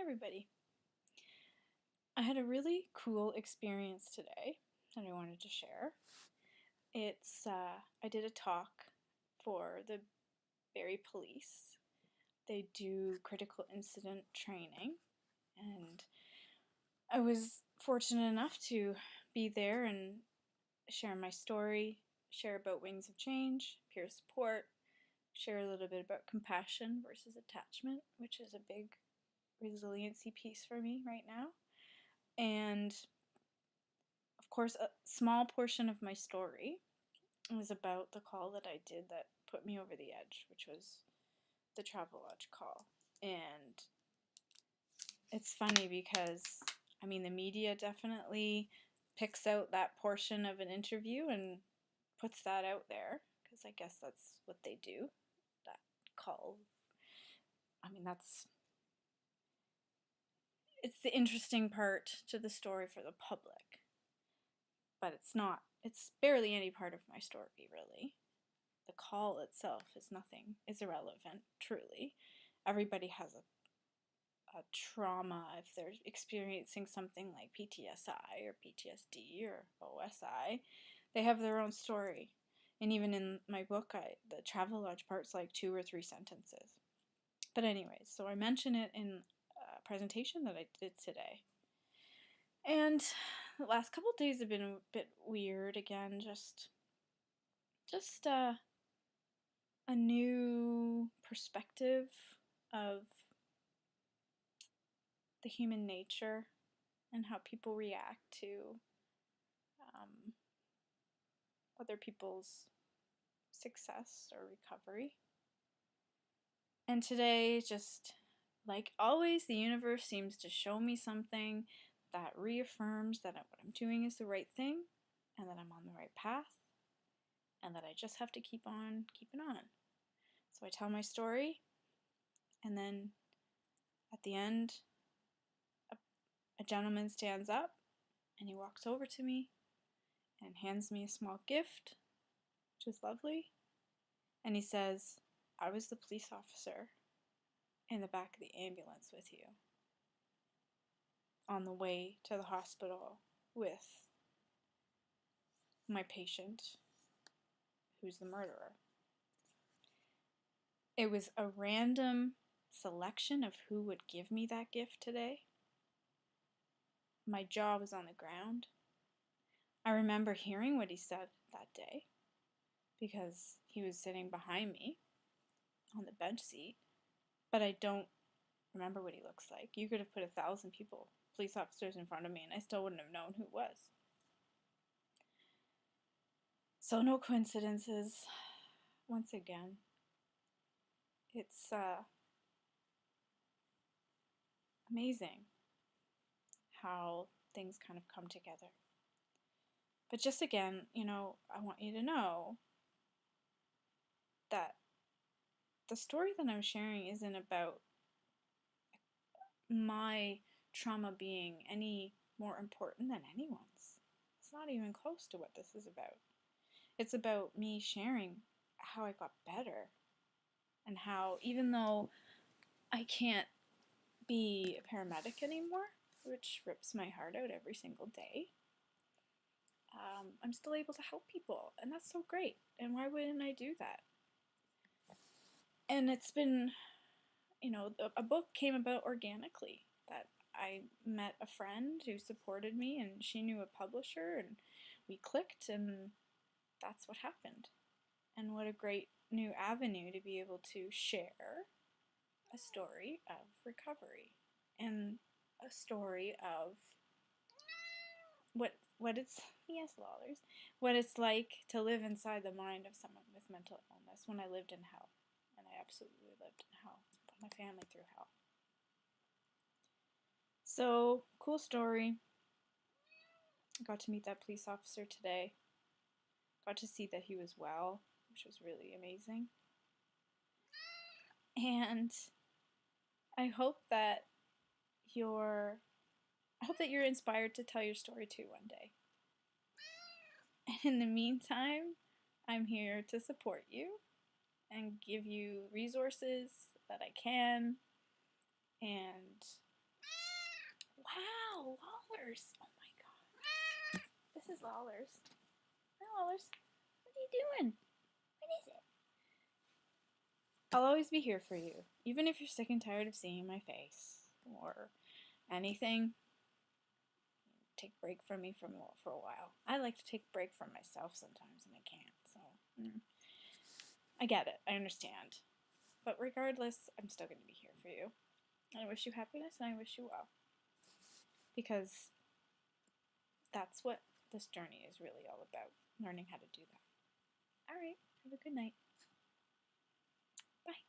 everybody. I had a really cool experience today that I wanted to share. I did a talk for the Barrie Police. They do critical incident training, and I was fortunate enough to be there and share my story, share about Wings of Change, peer support, share a little bit about compassion versus attachment, which is a big resiliency piece for me right now. And of course, a small portion of my story was about the call that I did that put me over the edge, which was the Travelodge call. And it's funny because, the media definitely picks out that portion of an interview and puts that out there, because I guess that's what they do, that call. It's the interesting part to the story for the public. But it's barely any part of my story, really. The call itself is irrelevant, truly. Everybody has a trauma if they're experiencing something like PTSI or PTSD or OSI. They have their own story. And even in my book, the Travelodge part's like 2 or 3 sentences. But anyways, so I mention it in a presentation that I did today. And the last couple of days have been a bit weird again, just a new perspective of the human nature and how people react to other people's success or recovery. And today, just like always, the universe seems to show me something that reaffirms that what I'm doing is the right thing, and that I'm on the right path, and that I just have to keep on keeping on. So I tell my story, and then at the end, a gentleman stands up, and he walks over to me and hands me a small gift, which is lovely, and he says, "I was the police officer in the back of the ambulance with you on the way to the hospital with my patient, who's the murderer." It was a random selection of who would give me that gift today. My jaw was on the ground. I remember hearing what he said that day because he was sitting behind me on the bench seat, but I don't remember what he looks like. You could have put 1,000 police officers in front of me, and I still wouldn't have known who it was. So no coincidences, once again. It's amazing how things kind of come together. But just again, I want you to know that the story that I'm sharing isn't about my trauma being any more important than anyone's. It's not even close to what this is about. It's about me sharing how I got better, and how even though I can't be a paramedic anymore, which rips my heart out every single day, I'm still able to help people, and that's so great. And why wouldn't I do that? And it's been, a book came about organically, that I met a friend who supported me, and she knew a publisher, and we clicked, and that's what happened. And what a great new avenue to be able to share a story of recovery, and a story of what it's what it's like to live inside the mind of someone with mental illness when I lived in hell. And I absolutely lived in hell. Put my family through hell. So, cool story. I got to meet that police officer today. Got to see that he was well, which was really amazing. And I hope that you're inspired to tell your story too one day. And in the meantime, I'm here to support you and give you resources that I can, and Wow, Lollers. Oh my god. This is Lollers. Hi, Lollers. What are you doing? What is it? I'll always be here for you, even if you're sick and tired of seeing my face or anything. Take a break from me for a while. I like to take a break from myself sometimes, and I can't. So I get it. I understand. But regardless, I'm still going to be here for you. And I wish you happiness, and I wish you well. Because that's what this journey is really all about, learning how to do that. All right, have a good night. Bye.